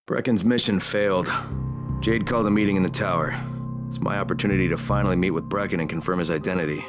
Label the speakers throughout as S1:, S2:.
S1: Brecken's mission failed. Jade called a meeting in the tower. It's my opportunity to finally meet with Brecken and confirm his identity.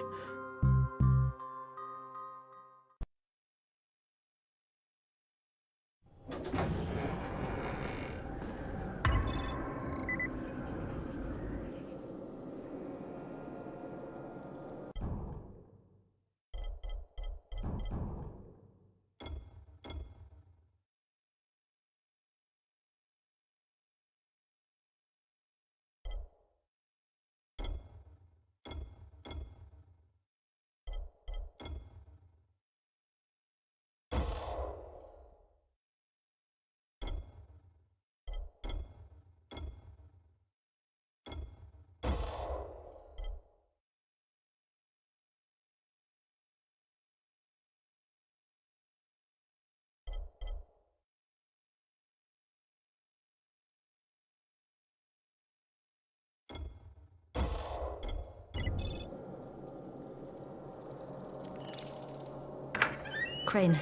S2: Crane.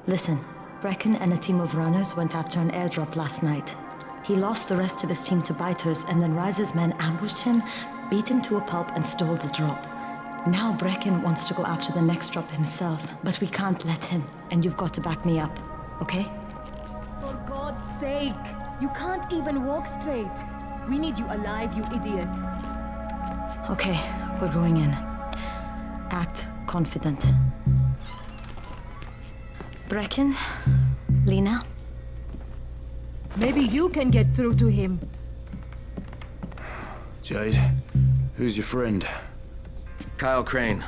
S2: Listen, Brecken and a team of runners went after an airdrop last night. He lost the rest of his team to biters, and then Rise's men ambushed him, beat him to a pulp, and stole the drop. Now Brecken wants to go after the next drop himself, but we can't let him, and you've got to back me up, okay?
S3: For God's sake! You can't even walk straight! We need you alive, you idiot!
S2: Okay, we're going in. Act confident. Brecken? Lena?
S3: Maybe you can get through to him.
S4: Jade, who's your friend?
S1: Kyle Crane.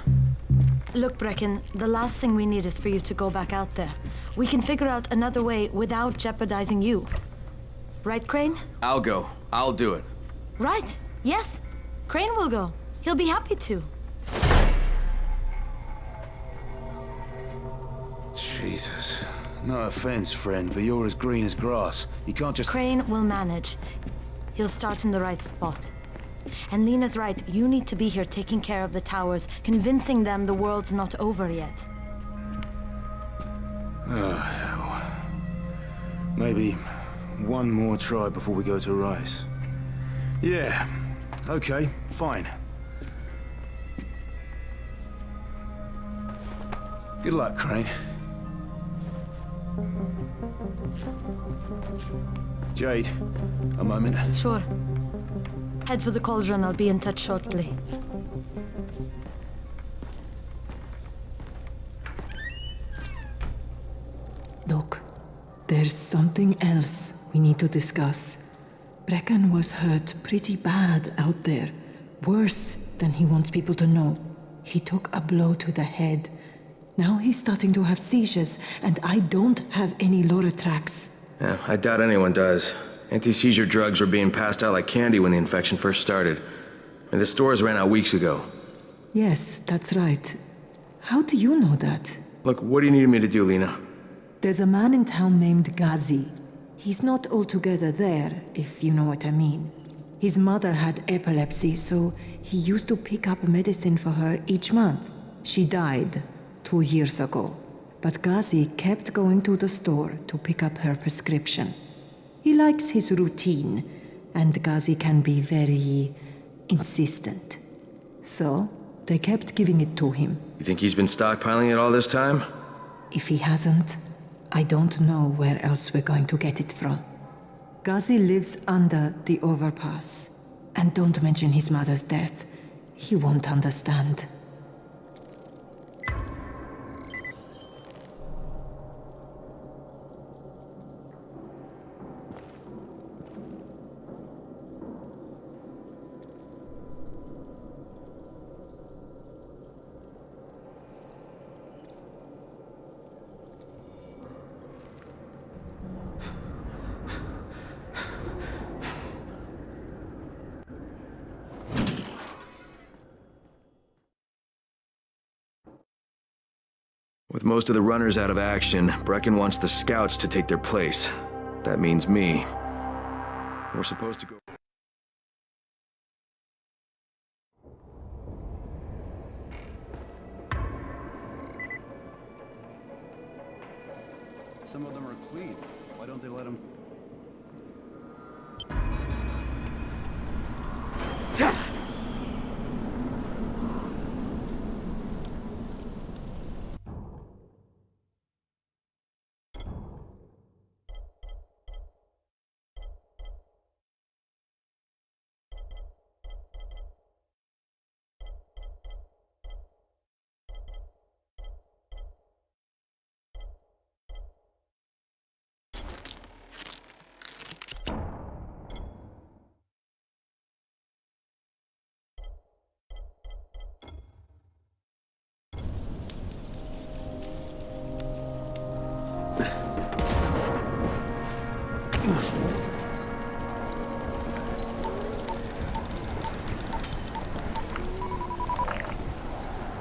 S2: Look, Brecken, the last thing we need is for you to go back out there. We can figure out another way without jeopardizing you. Right, Crane?
S1: I'll go. I'll do it.
S2: Right. Yes. Crane will go. He'll be happy to.
S4: Jesus. No offense, friend, but you're as green as grass. You can't just...
S2: Crane will manage. He'll start in the right spot. And Lena's right, you need to be here taking care of the towers, convincing them the world's not over yet.
S4: Oh, hell. Maybe one more try before we go to Rice. Yeah, okay, fine. Good luck, Crane. Jade, a moment.
S2: Sure. Head for the cauldron, I'll be in touch shortly.
S5: Look, there's something else we need to discuss. Brecken was hurt pretty bad out there. Worse than he wants people to know. He took a blow to the head. Now he's starting to have seizures, and I don't have any Loratrax.
S1: Yeah, I doubt anyone does. Anti-seizure drugs were being passed out like candy when the infection first started. And the stores ran out weeks ago.
S5: Yes, that's right. How do you know that?
S1: Look, what do you need me to do, Lena?
S5: There's a man in town named Ghazi. He's not altogether there, if you know what I mean. His mother had epilepsy, so he used to pick up medicine for her each month. She died 2 years ago. But Ghazi kept going to the store to pick up her prescription. He likes his routine, and Ghazi can be very insistent. So, they kept giving it to him.
S1: You think he's been stockpiling it all this time?
S5: If he hasn't, I don't know where else we're going to get it from. Ghazi lives under the overpass. And don't mention his mother's death. He won't understand.
S1: With most of the runners out of action, Brecken wants the scouts to take their place. That means me. We're supposed to go...
S4: Some of them are clean. Why don't they let them...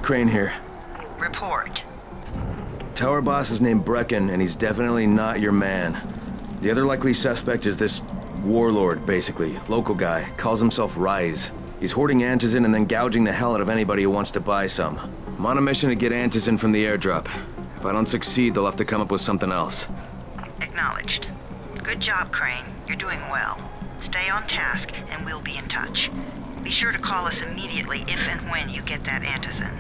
S1: Crane here.
S6: Report.
S1: Tower boss is named Brecken, and he's definitely not your man. The other likely suspect is this warlord, basically. Local guy. Calls himself Rise. He's hoarding antizin and then gouging the hell out of anybody who wants to buy some. I'm on a mission to get antizin from the airdrop. If I don't succeed, they'll have to come up with something else.
S6: Acknowledged. Good job, Crane. You're doing well. Stay on task, and we'll be in touch. Be sure to call us immediately if and when you get that antizin.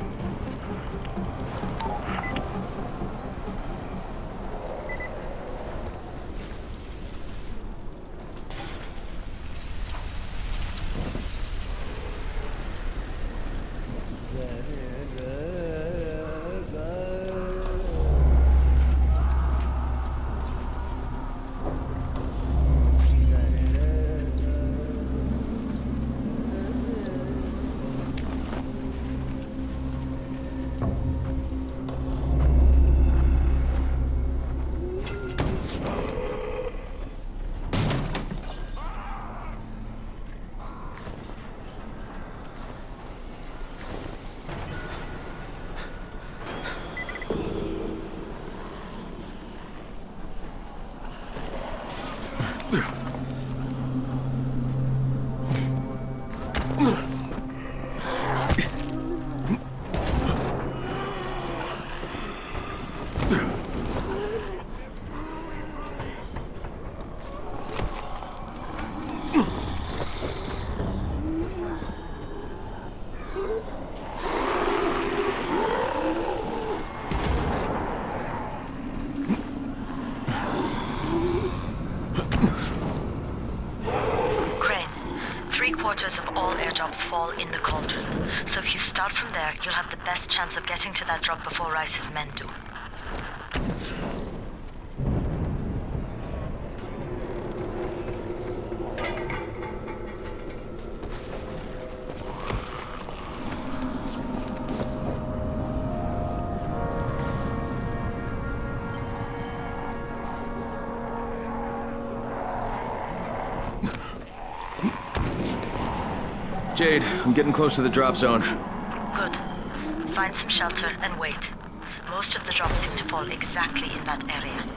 S6: Of all airdrops fall in the cauldron. So if you start from there, you'll have the best chance of getting to that drop before Rice's men do.
S1: Jade, I'm getting close to the drop zone.
S6: Good. Find some shelter and wait. Most of the drops seem to fall exactly in that area.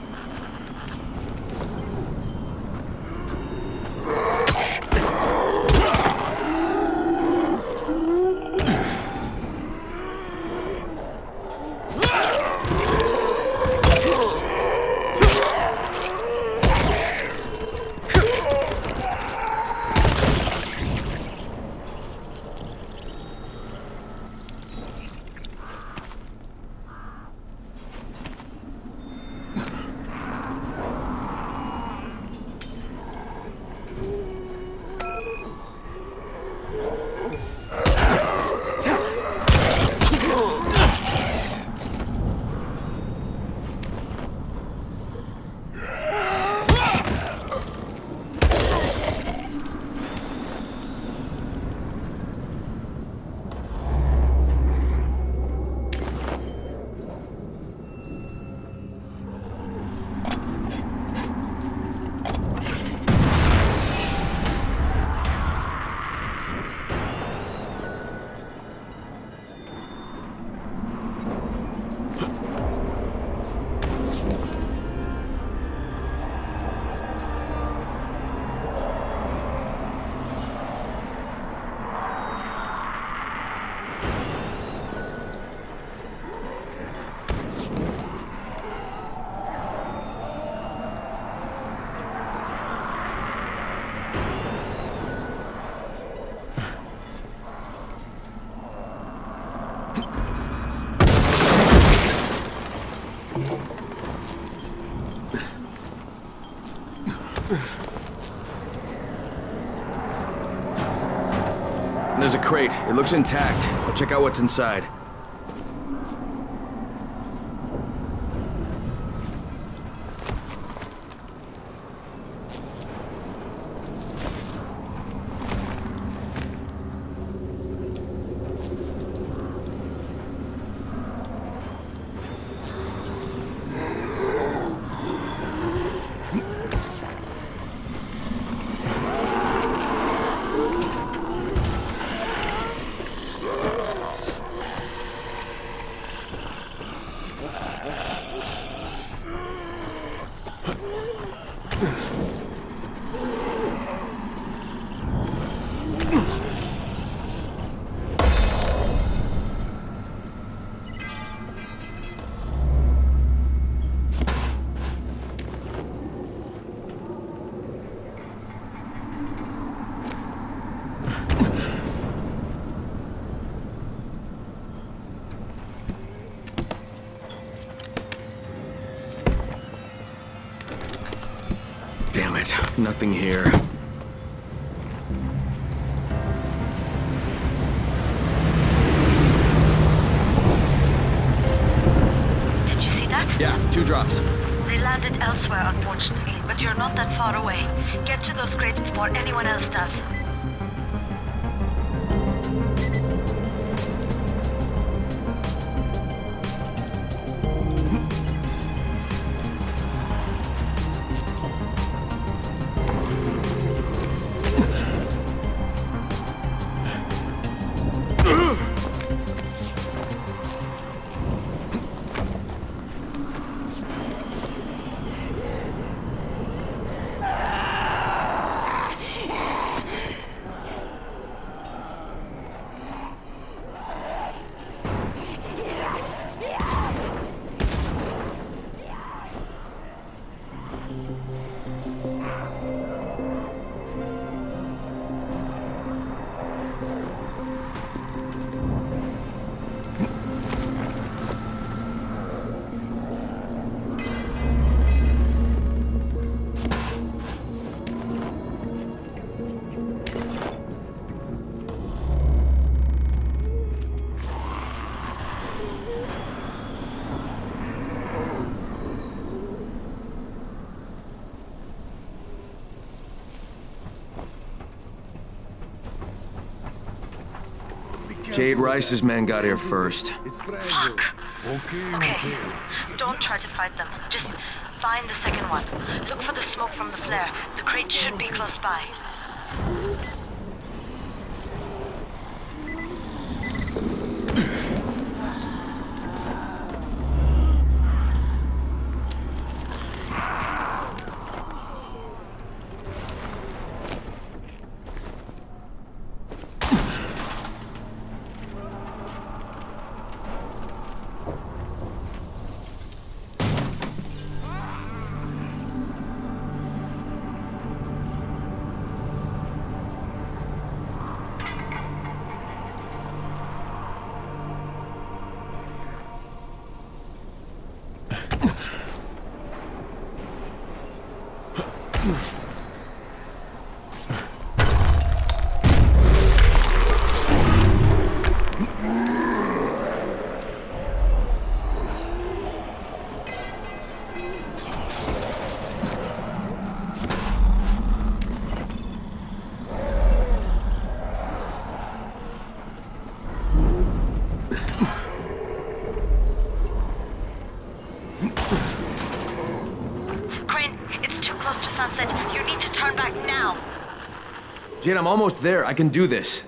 S1: There's a crate. It looks intact. I'll check out what's inside. Nothing here.
S6: Did you see that?
S1: Yeah, 2 drops.
S6: They landed elsewhere, unfortunately, but you're not that far away. Get to those crates before anyone else does.
S1: Jade Rice's men got here first.
S6: Fuck! Okay, don't try to fight them. Just find the second one. Look for the smoke from the flare. The crate should be close by.
S1: Jade, I'm almost there. I can do this.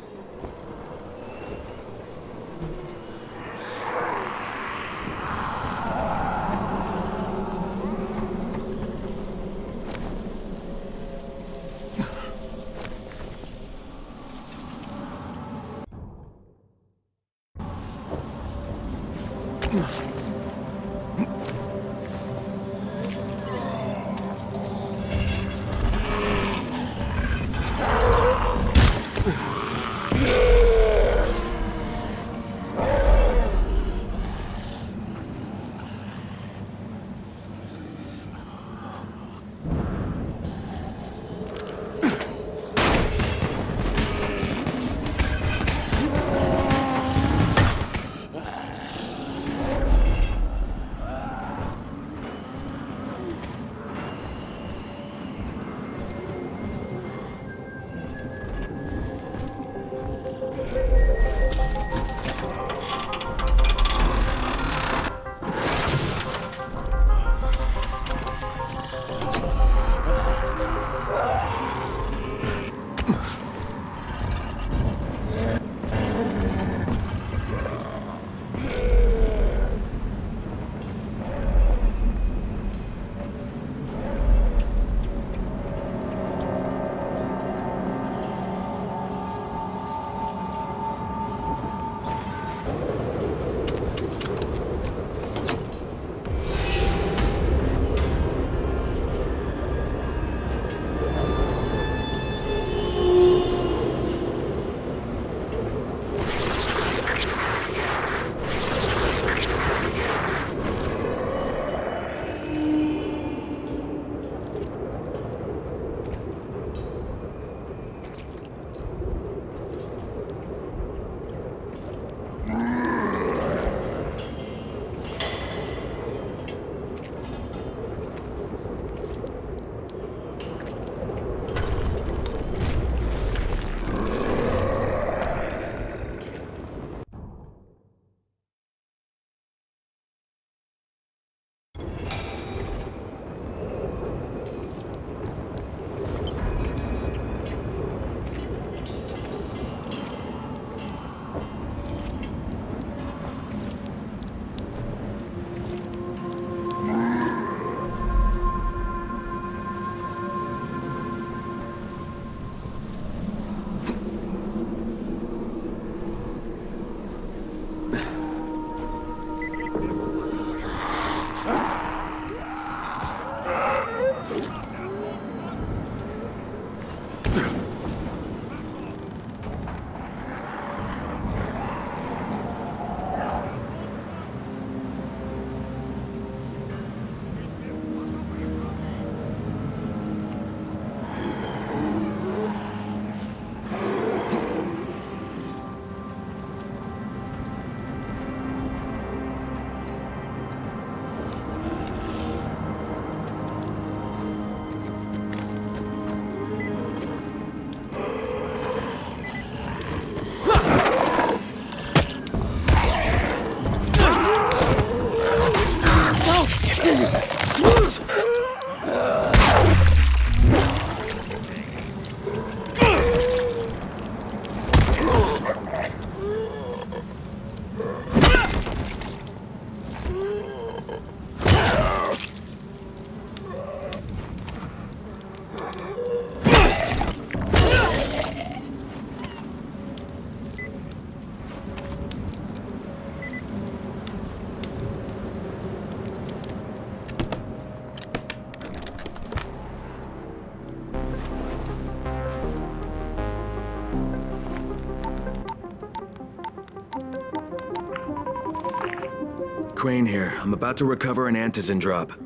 S1: Crane here. I'm about to recover an antizin drop.
S6: Good,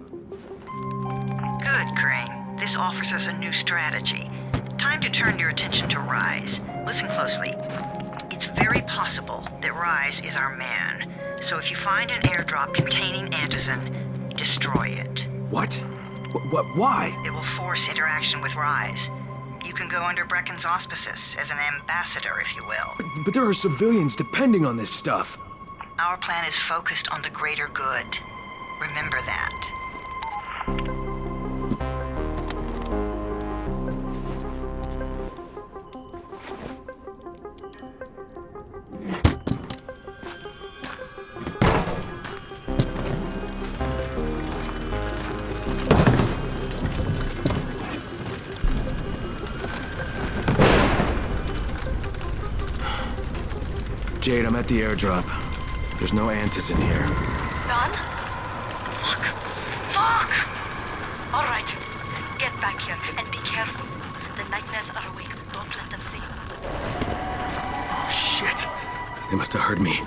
S6: Crane. This offers us a new strategy. Time to turn your attention to Rise. Listen closely. It's very possible that Rise is our man. So if you find an airdrop containing antizin, destroy it.
S1: What? Why?
S6: It will force interaction with Rise. You can go under Brecken's auspices as an ambassador, if you will.
S1: But there are civilians depending on this stuff.
S6: Our plan is focused on the greater good. Remember that.
S1: Jade, I'm at the airdrop. There's no antizin here.
S7: Done? Fuck. Fuck! All right. Get back here and be careful. The nightmares are awake. Don't let them see you.
S1: Oh, shit. They must have heard me.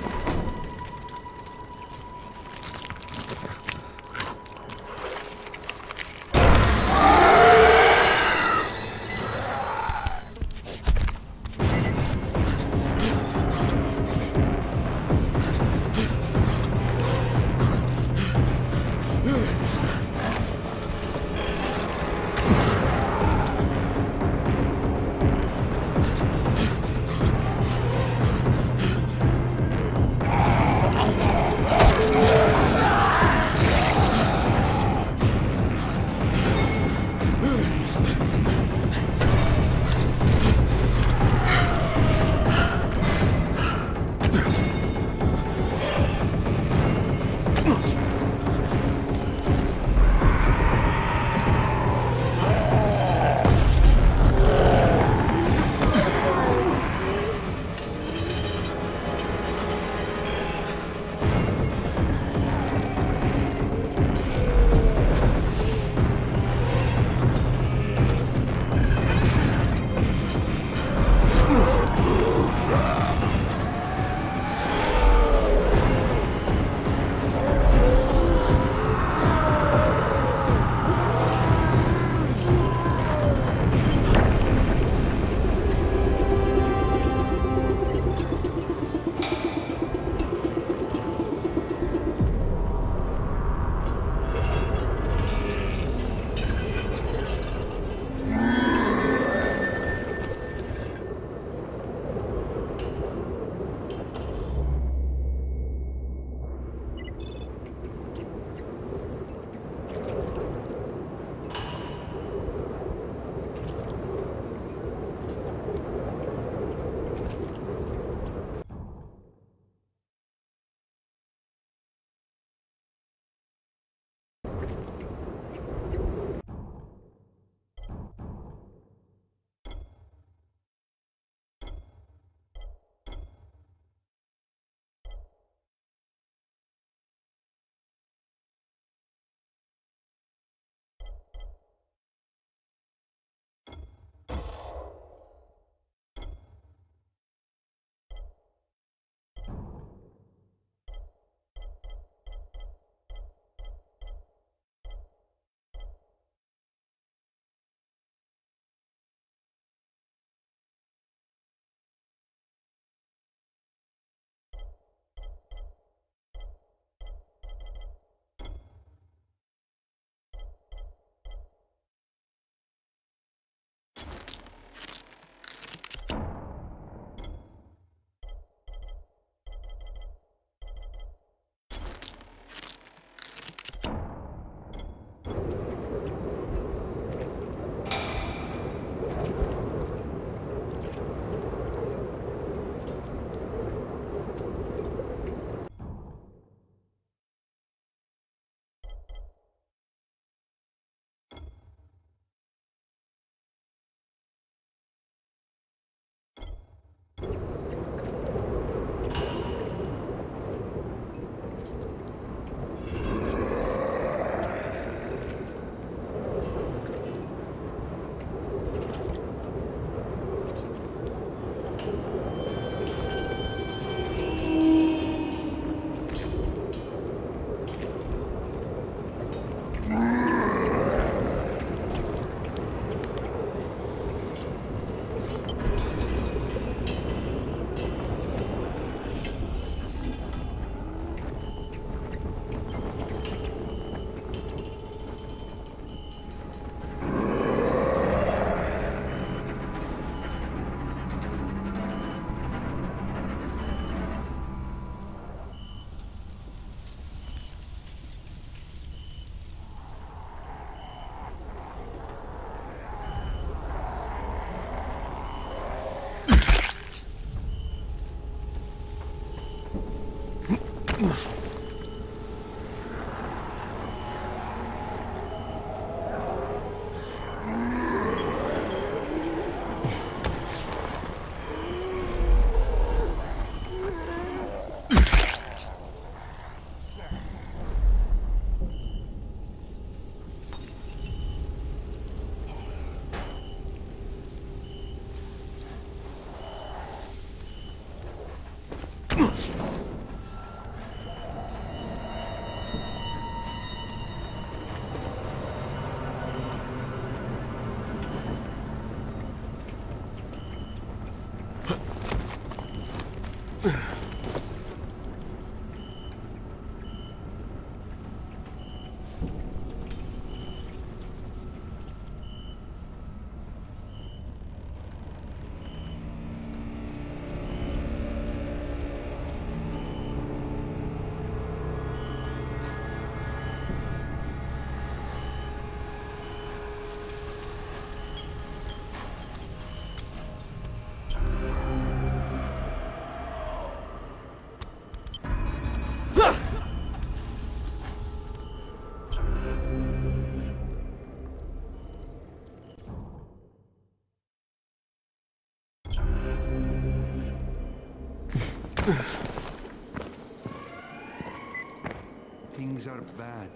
S8: Things are bad.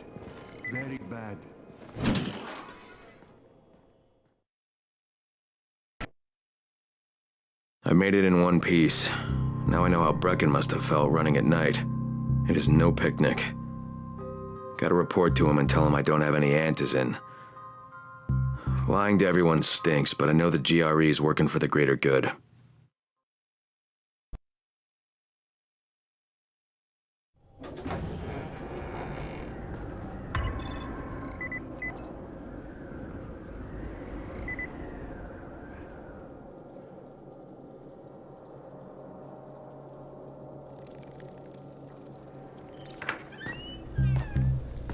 S8: Very bad.
S1: I made it in one piece. Now I know how Brecken must have felt running at night. It is no picnic. Gotta report to him and tell him I don't have any antizin. Lying to everyone stinks, but I know the GRE is working for the greater good.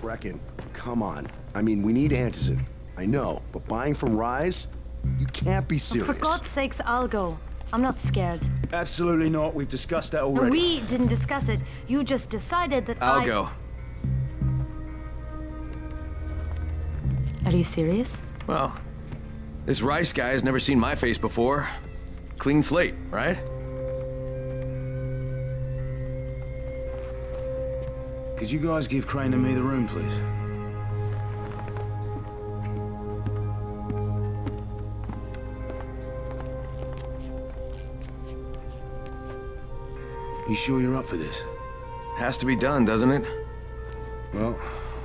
S9: Brecken, come on. I mean, we need antizin. I know, but buying from Rise? You can't be serious.
S2: For God's sakes, I'll go. I'm not scared.
S4: Absolutely not. We've discussed that already.
S2: And we didn't discuss it. You just decided that
S1: I'll go.
S2: Are you serious?
S1: Well, this Rice guy has never seen my face before. Clean slate, right?
S4: Could you guys give Crane and me the room, please? You sure you're up for this?
S1: Has to be done, doesn't it?
S4: Well,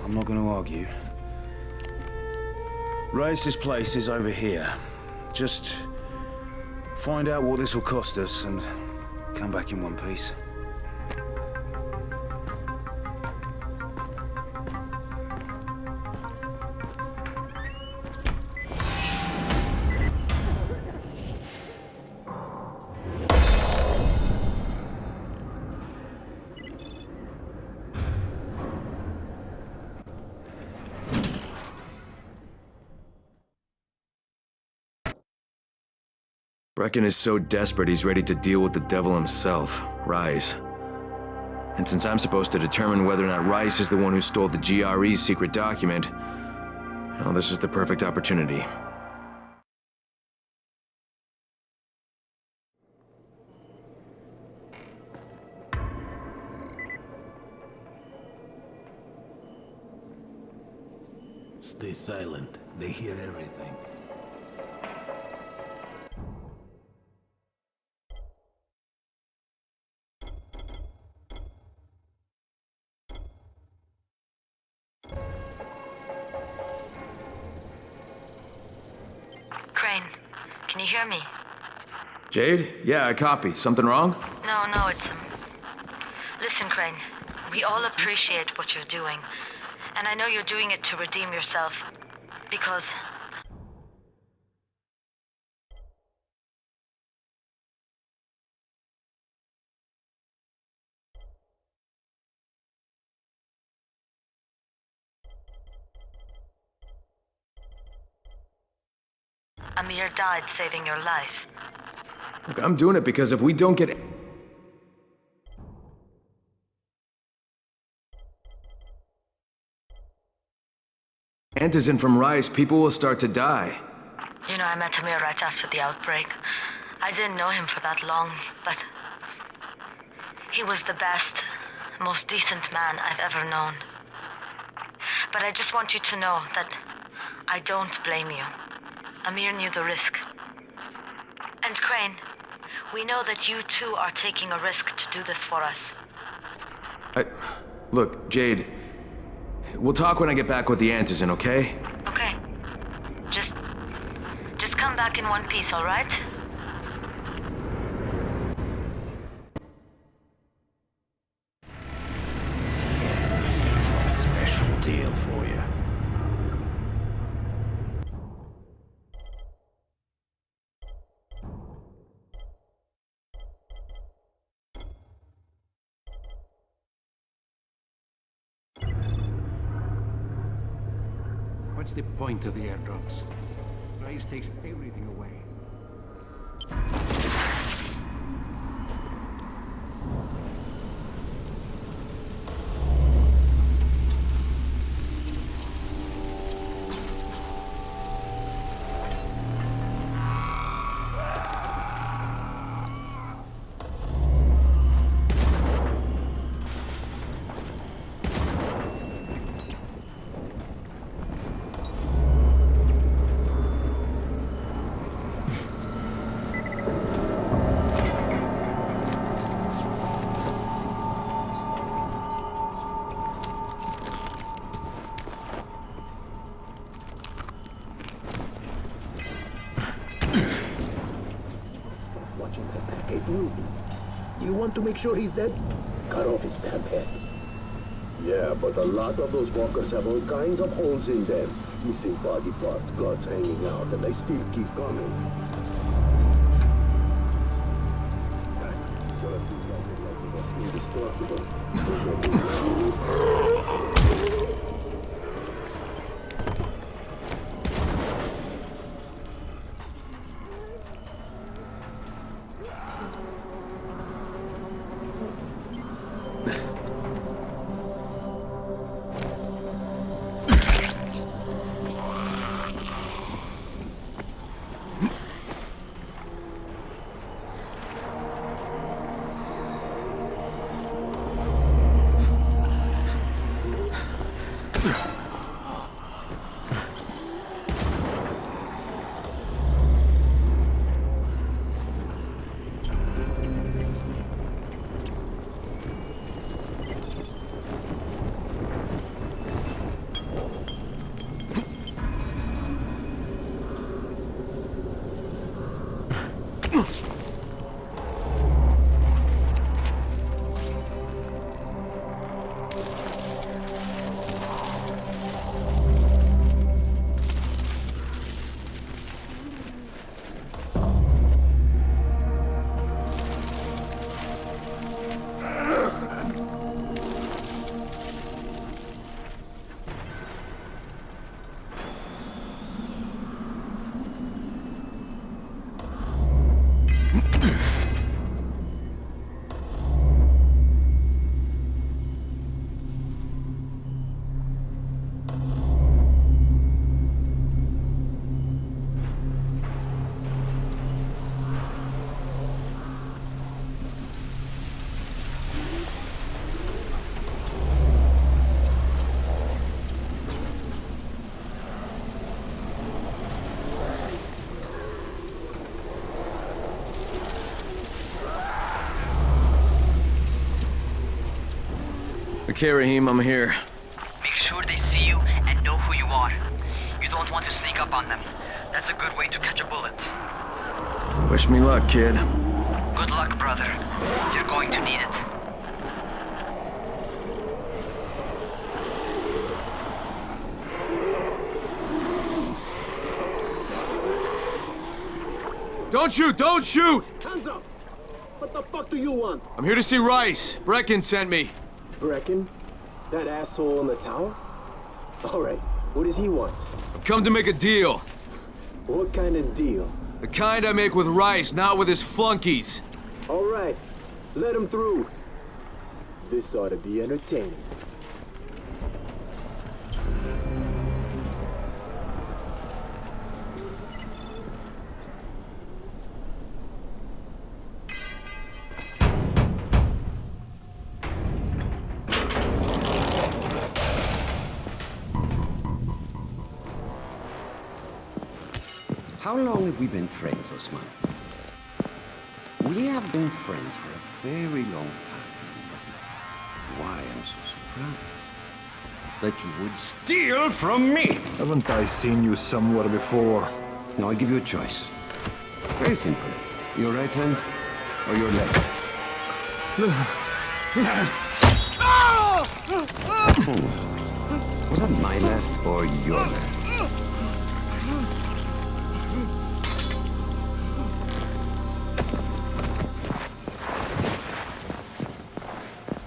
S4: I'm not going to argue. Race's place is over here. Just find out what this will cost us and come back in one piece.
S1: Brecken is so desperate he's ready to deal with the devil himself, Rise. And since I'm supposed to determine whether or not Rice is the one who stole the GRE's secret document, well, this is the perfect opportunity.
S10: Stay silent. They hear everything.
S7: Crane, can you hear me?
S1: Jade? Yeah, I copy. Something wrong?
S7: No, it's Listen, Crane, we all appreciate what you're doing. And I know you're doing it to redeem yourself. Because... Amir died saving your life.
S1: Look, I'm doing it because if we don't get Antizin from Rice, people will start to die.
S7: You know, I met Amir right after the outbreak. I didn't know him for that long, but he was the best, most decent man I've ever known. But I just want you to know that I don't blame you. Amir knew the risk. And Crane, we know that you too are taking a risk to do this for us.
S1: Look, Jade, we'll talk when I get back with the Antizin, okay?
S7: Okay. Just come back in one piece, all right?
S10: Got a special deal for you.
S8: What's the point of the airdrops? Rice takes everything away.
S10: You want to make sure he's dead? Cut off his damn head.
S9: Yeah, but a lot of those walkers have all kinds of holes in them. Missing body parts, guts hanging out, and they still keep coming. Indestructible.
S1: Okay, Rahim, I'm here.
S11: Make sure they see you and know who you are. You don't want to sneak up on them. That's a good way to catch a bullet.
S1: Wish me luck, kid.
S11: Good luck, brother. You're going to need it.
S1: Don't shoot! Don't shoot!
S9: Hands up! What the fuck do you want?
S1: I'm here to see Rice. Brecken sent me.
S9: Brecken? That asshole in the tower? Alright, what does he want?
S1: I've come to make a deal.
S9: What kind of deal?
S1: The kind I make with Rice, not with his flunkies.
S9: Alright, let him through. This ought to be entertaining.
S12: How long have we been friends, Osman? We have been friends for a very long time. That is why I'm so surprised that you would steal from me.
S4: Haven't I seen you somewhere before?
S12: Now I'll give you a choice. Very simple. Your right hand or your left?
S4: Left!
S12: Was that my left or your left?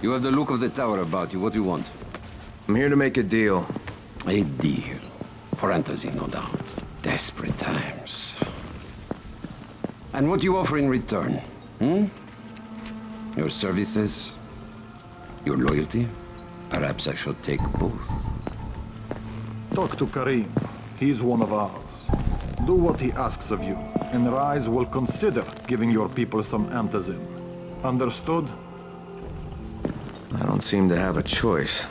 S12: You have the look of the tower about you. What do you want?
S1: I'm here to make a deal.
S12: A deal. For Antazin, no doubt. Desperate times. And what do you offer in return? Your services? Your loyalty? Perhaps I should take both.
S4: Talk to Karim. He's one of ours. Do what he asks of you, and Rise will consider giving your people some Antazin. Understood?
S1: I don't seem to have a choice.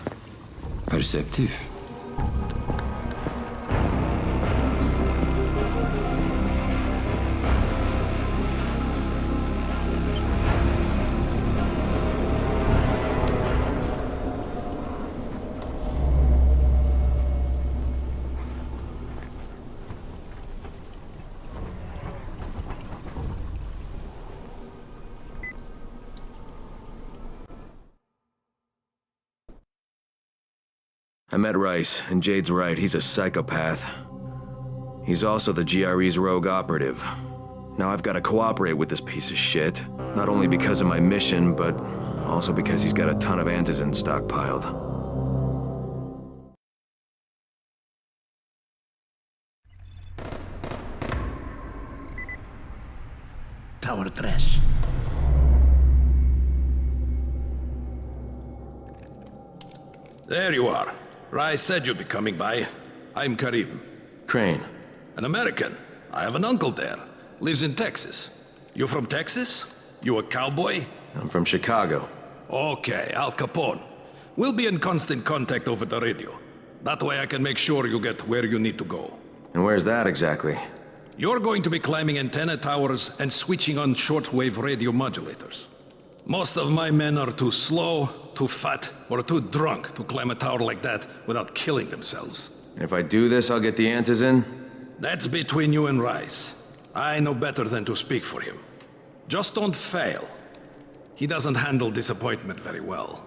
S12: Perceptive.
S1: I met Rice, and Jade's right, he's a psychopath. He's also the GRE's rogue operative. Now I've got to cooperate with this piece of shit, not only because of my mission, but also because he's got a ton of antizin stockpiled.
S10: Tower 3.
S8: There you are. Rice said you'd be coming by. I'm Karim.
S1: Crane.
S8: An American. I have an uncle there. Lives in Texas. You from Texas? You a cowboy?
S1: I'm from Chicago.
S8: Okay, Al Capone. We'll be in constant contact over the radio. That way I can make sure you get where you need to go.
S1: And where's that exactly?
S8: You're going to be climbing antenna towers and switching on shortwave radio modulators. Most of my men are too slow, too fat, or too drunk to climb a tower like that without killing themselves.
S1: If I do this, I'll get the antizin?
S8: That's between you and Rice. I know better than to speak for him. Just don't fail. He doesn't handle disappointment very well.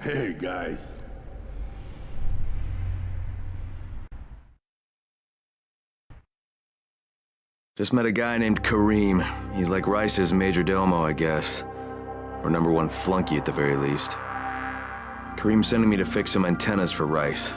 S9: Hey, guys.
S1: Just met a guy named Karim. He's like Rice's major domo, I guess. Or #1 flunky at the very least. Karim's sending me to fix some antennas for Rice.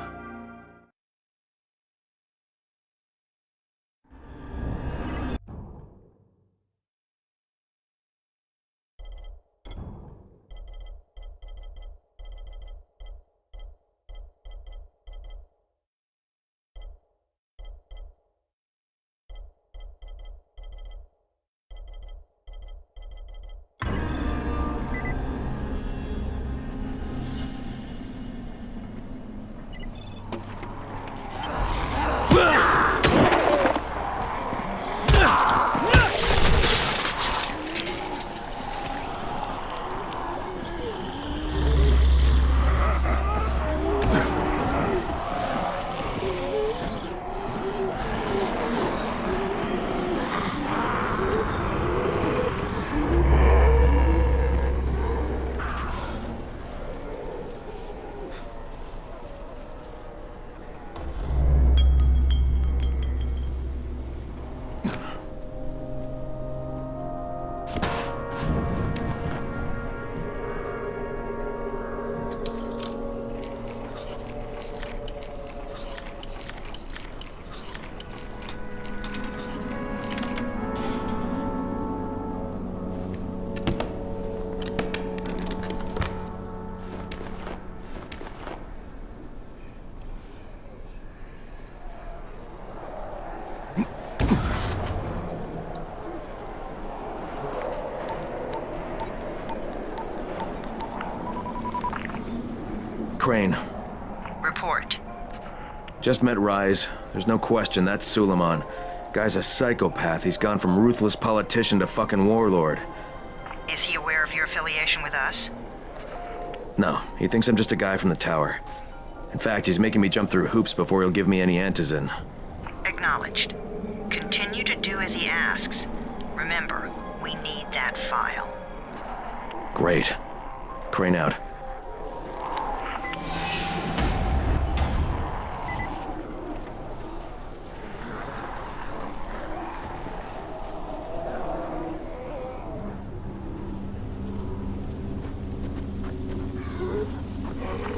S1: Crane.
S6: Report.
S1: Just met Rise. There's no question that's Suleiman. Guy's a psychopath. He's gone from ruthless politician to fucking warlord.
S6: Is he aware of your affiliation with us?
S1: No, he thinks I'm just a guy from the tower. In fact, he's making me jump through hoops before he'll give me any antizin.
S6: Acknowledged. Continue to do as he asks. Remember, we need that file.
S1: Great. Crane out.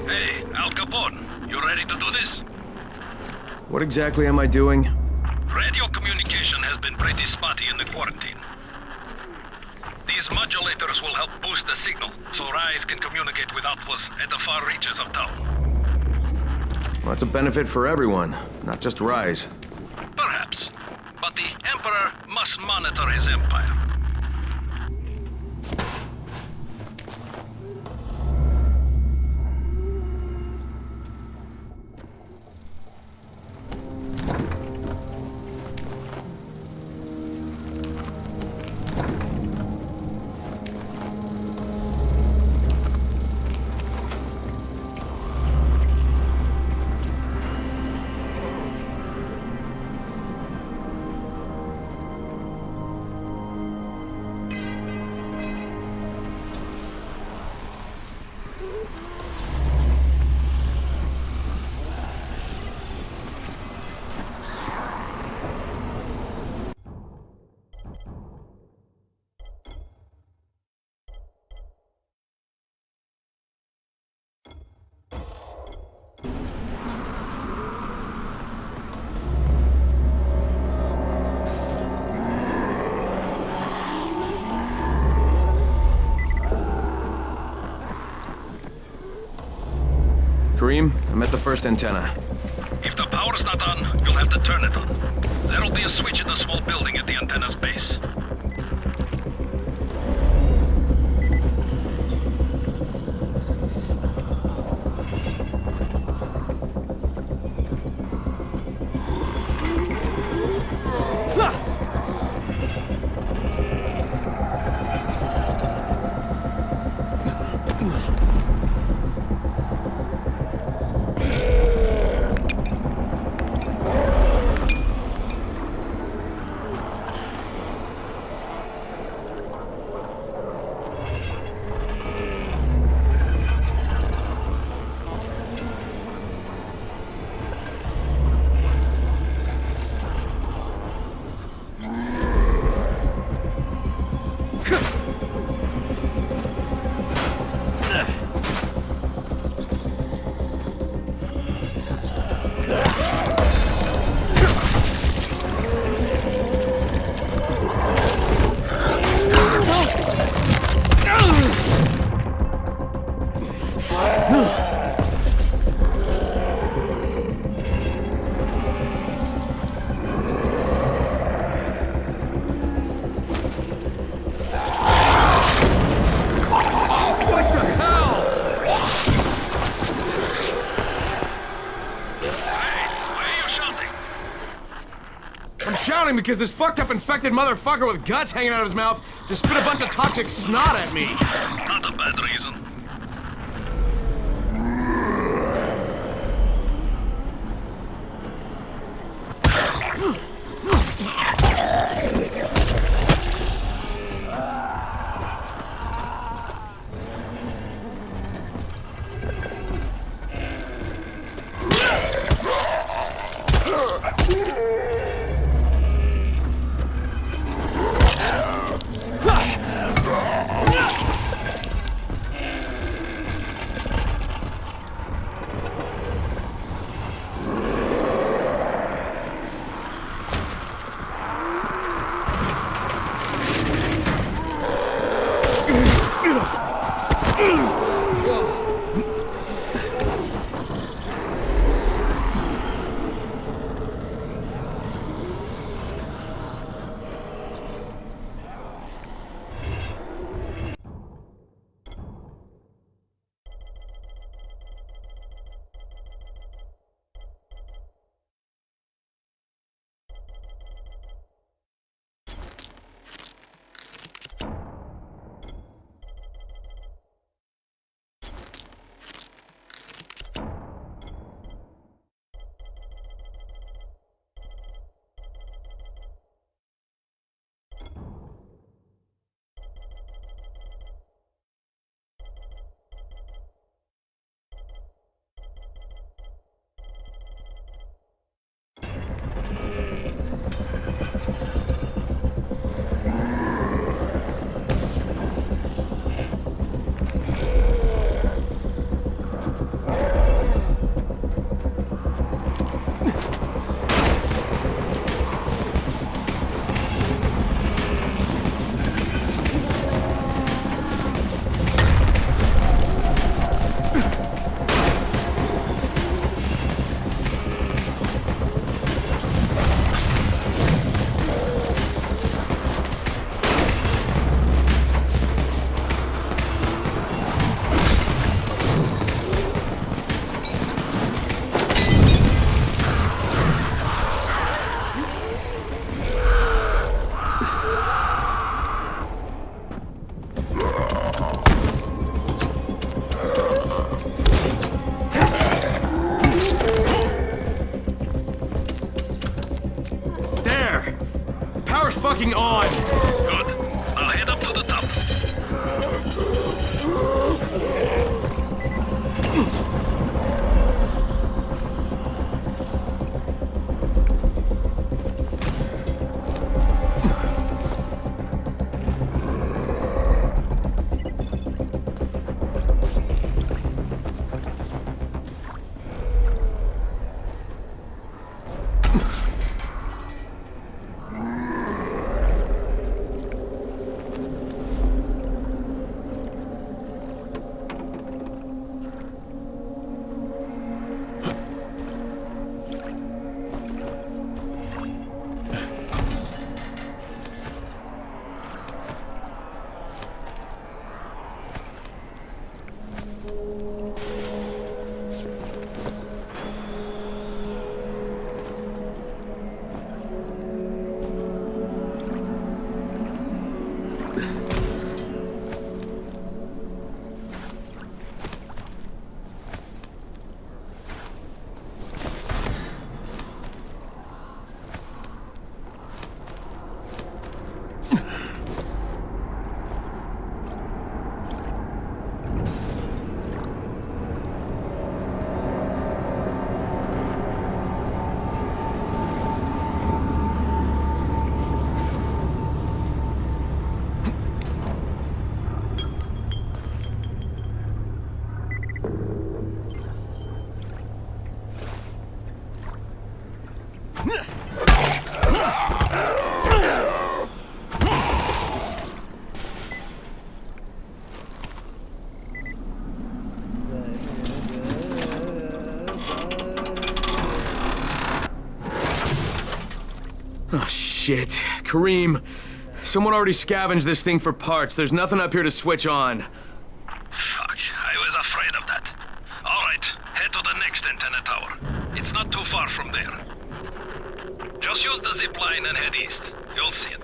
S8: Hey, Al Capone, you ready to do this?
S1: What exactly am I doing?
S8: Radio communication has been pretty spotty in the quarantine. These modulators will help boost the signal, so Rise can communicate with outposts at the far reaches of town.
S1: Well, that's a benefit for everyone, not just Rise.
S8: Perhaps. But the Emperor must monitor his empire.
S1: Kareem, I'm at the first antenna.
S8: If the power's not on, you'll have to turn it on. There'll be a switch in the small building at the antenna's base.
S1: Shouting because this fucked up infected motherfucker with guts hanging out of his mouth just spit a bunch of toxic snot at me.
S8: Not a bad reason.
S1: fucking on!
S8: Good. Now head up to the top.
S1: Oh, shit. Kareem, someone already scavenged this thing for parts. There's nothing up here to switch on.
S8: Fuck, I was afraid of that. Alright, head to the next antenna tower. It's not too far from there. Just use the zip line and head east. You'll see it.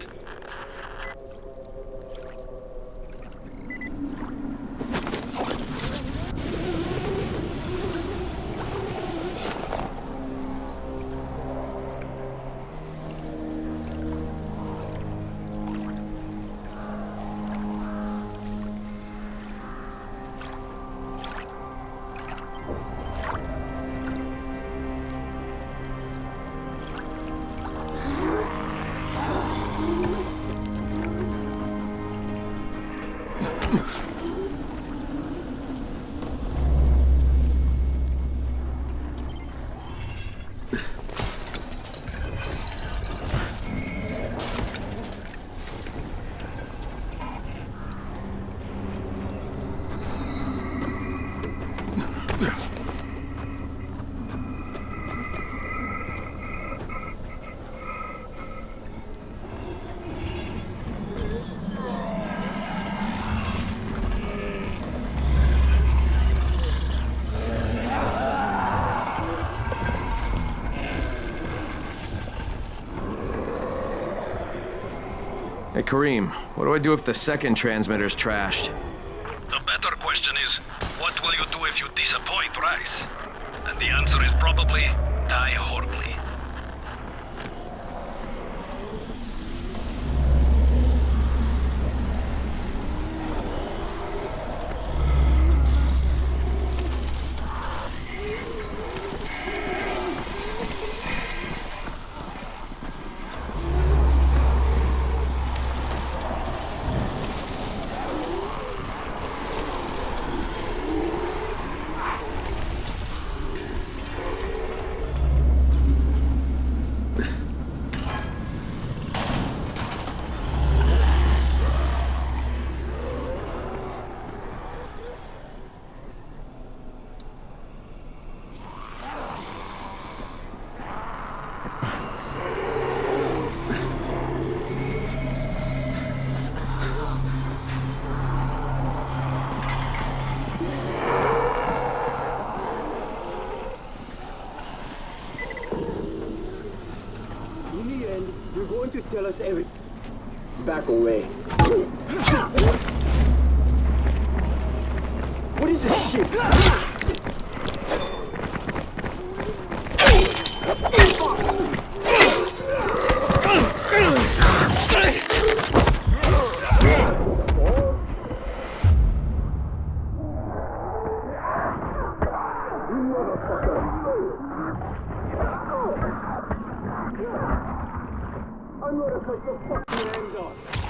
S1: Hey, Kareem, what do I do if the second transmitter's trashed?
S8: The better question is, what will you do if you disappoint Rice? And the answer is probably, die horribly.
S9: To tell us every... Back away. What is this shit? I'm gonna cut your fucking hands off!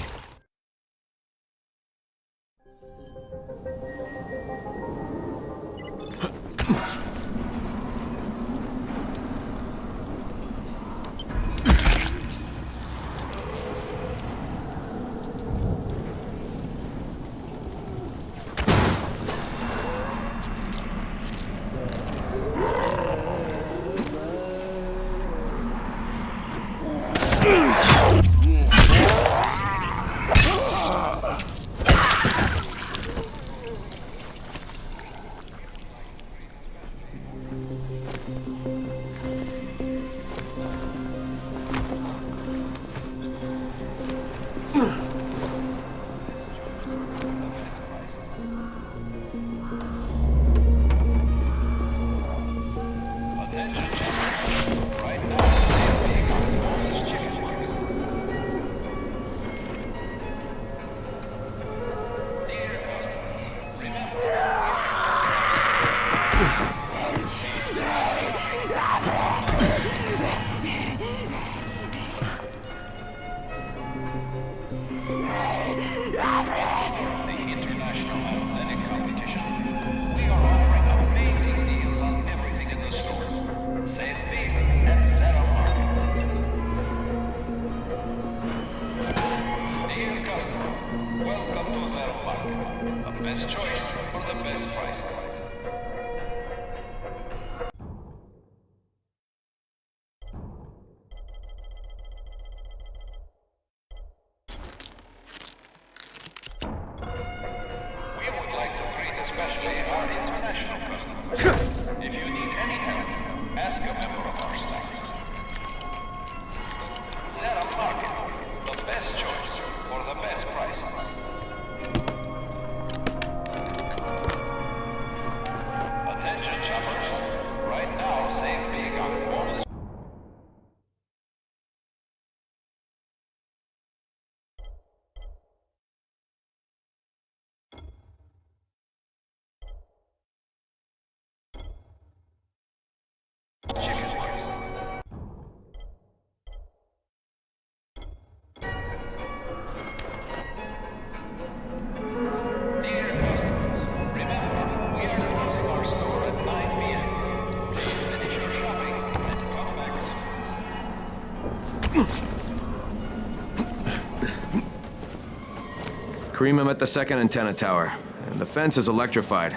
S1: Cream him at the second antenna tower. And the fence is electrified.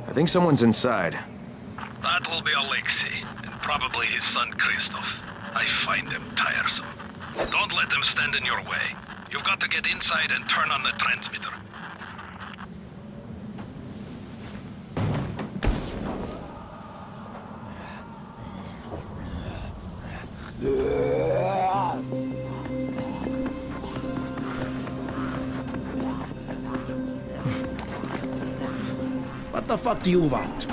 S1: I think someone's inside.
S8: That will be Alexei, and probably his son Christoph. I find them tiresome. Don't let them stand in your way. You've got to get inside and turn on the transmitter.
S10: What the fuck do you want?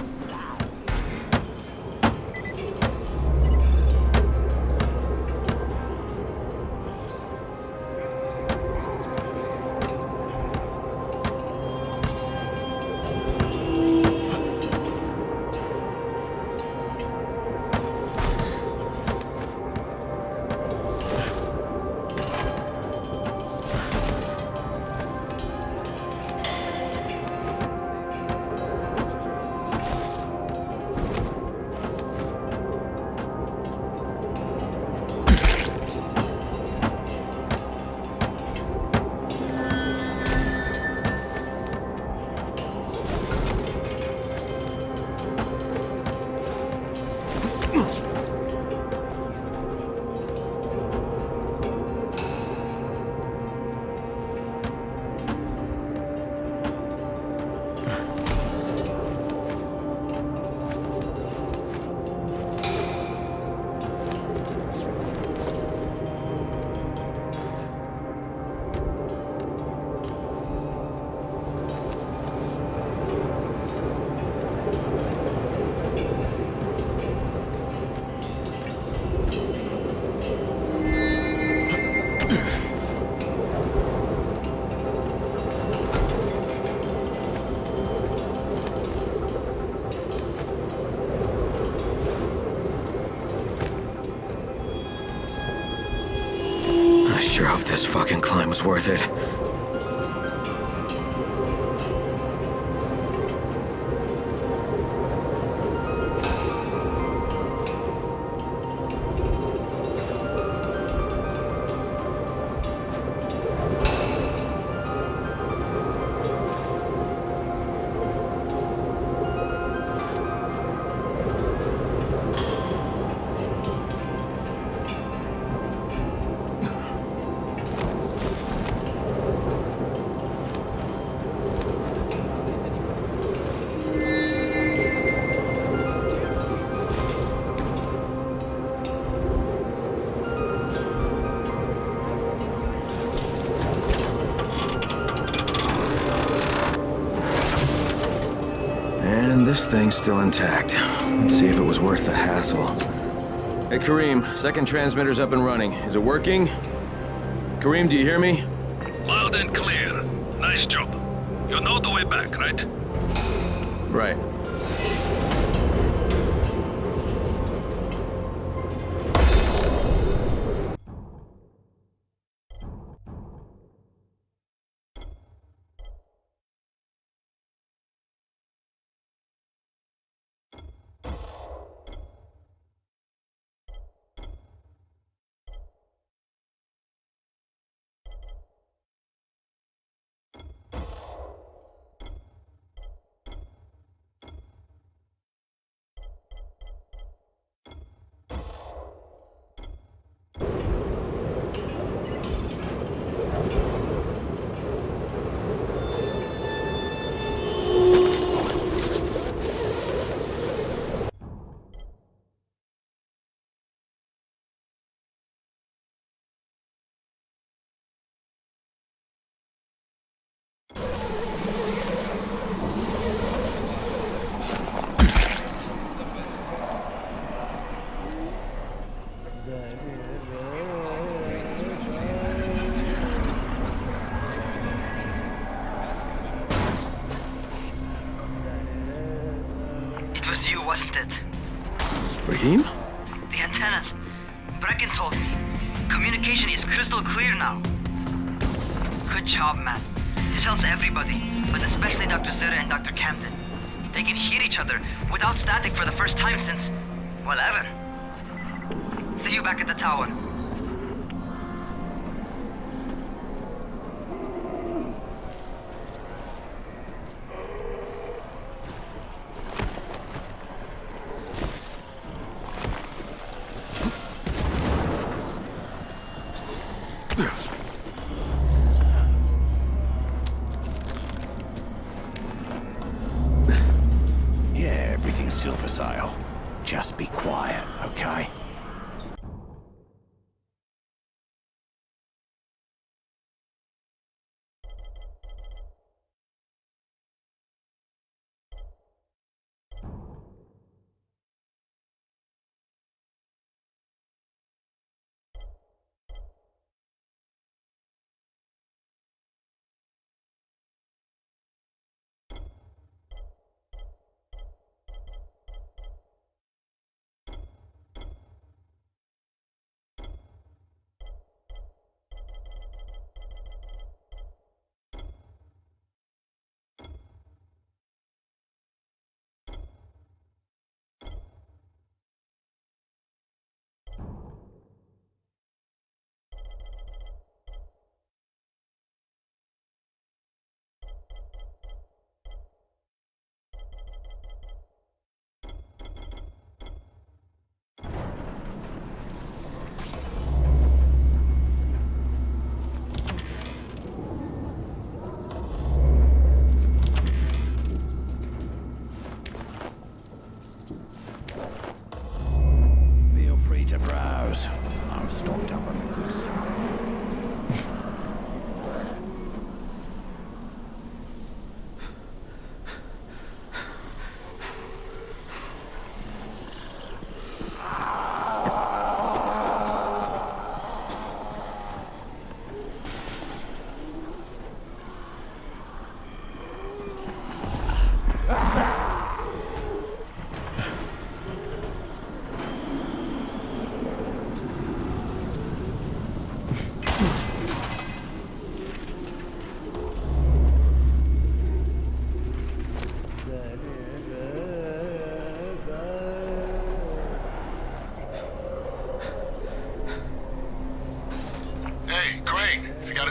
S1: sure hope this fucking climb was worth it. And this thing's still intact. Let's see if it was worth the hassle. Hey, Kareem, second transmitter's up and running. Is it working? Kareem, do you hear me?
S8: Loud and clear. Nice job. You know the way back, right?
S1: Right.
S11: It was you, wasn't it?
S1: Raheem?
S11: The antennas. Brecken told me. Communication is crystal clear now. Good job, man. This helps everybody, but especially Dr. Zira and Dr. Camden. They can hear each other without static for the first time since, well, ever. See you back at the tower.
S13: Everything's still for sale. Just be quiet, okay? I'm stocked up on the good stuff.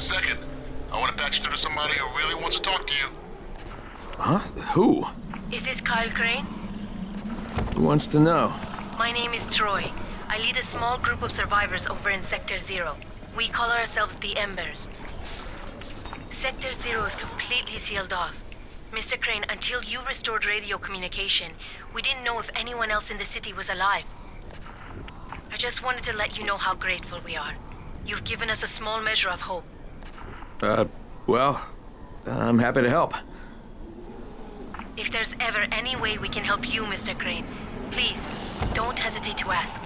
S14: second. I want to patch you through to somebody who really wants to talk to you.
S1: Huh? Who?
S7: Is this Kyle Crane?
S1: Who wants to know?
S7: My name is Troy. I lead a small group of survivors over in Sector 0. We call ourselves the Embers. Sector 0 is completely sealed off. Mr. Crane, until you restored radio communication, we didn't know if anyone else in the city was alive. I just wanted to let you know how grateful we are. You've given us a small measure of hope.
S1: Well, I'm happy to help.
S7: If there's ever any way we can help you, Mr. Crane, please, don't hesitate to ask.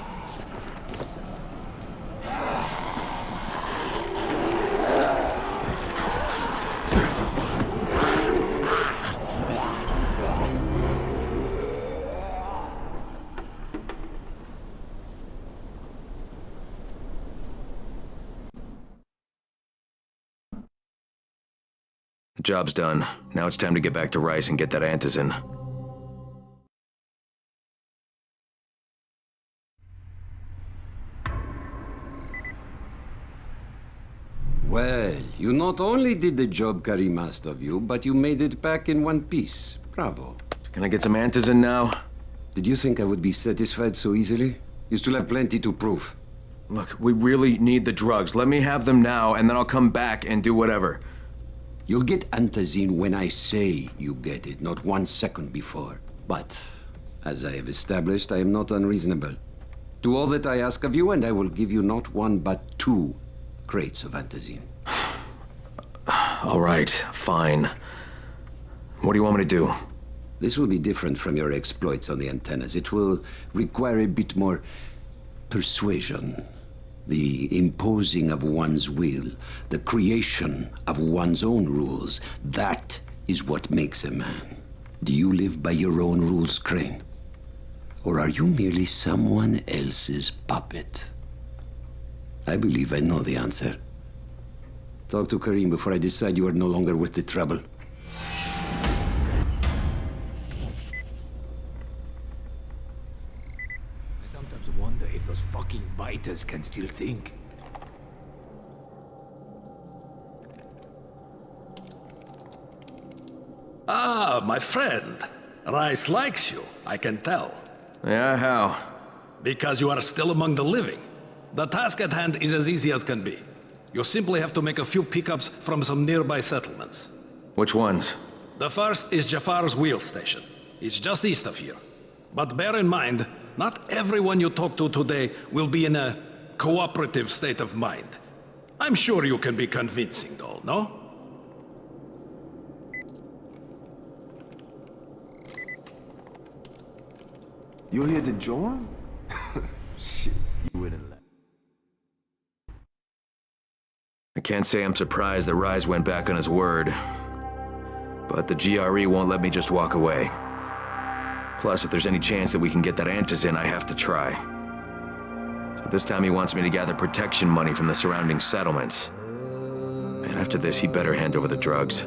S1: The job's done. Now it's time to get back to Rice and get that antizin.
S12: Well, you not only did the job Karim asked of you, but you made it back in one piece. Bravo.
S1: Can I get some antizin now?
S12: Did you think I would be satisfied so easily? You still have plenty to prove.
S1: Look, we really need the drugs. Let me have them now, and then I'll come back and do whatever.
S12: You'll get antizin when I say you get it, not 1 second before. But, as I have established, I am not unreasonable. Do all that I ask of you, and I will give you not 1, but 2 crates of antizin.
S1: All right, fine. What do you want me to do?
S12: This will be different from your exploits on the antennas. It will require a bit more persuasion. The imposing of one's will, the creation of one's own rules. That is what makes a man. Do you live by your own rules, Crane? Or are you merely someone else's puppet? I believe I know the answer. Talk to Karim before I decide you are no longer worth the trouble.
S10: I sometimes wonder if those fucking biters can still think.
S8: Ah, my friend. Rice likes you, I can tell.
S1: Yeah, how?
S8: Because you are still among the living. The task at hand is as easy as can be. You simply have to make a few pickups from some nearby settlements.
S1: Which ones?
S8: The first is Jafar's wheel station. It's just east of here. But bear in mind, not everyone you talk to today will be in a cooperative state of mind. I'm sure you can be convincing though, no?
S15: You're here to join? Shit, you wouldn't let.
S1: I can't say I'm surprised that Rise went back on his word. But the GRE won't let me just walk away. Plus, if there's any chance that we can get that antizin, I have to try. So this time he wants me to gather protection money from the surrounding settlements. And after this, he better hand over the drugs.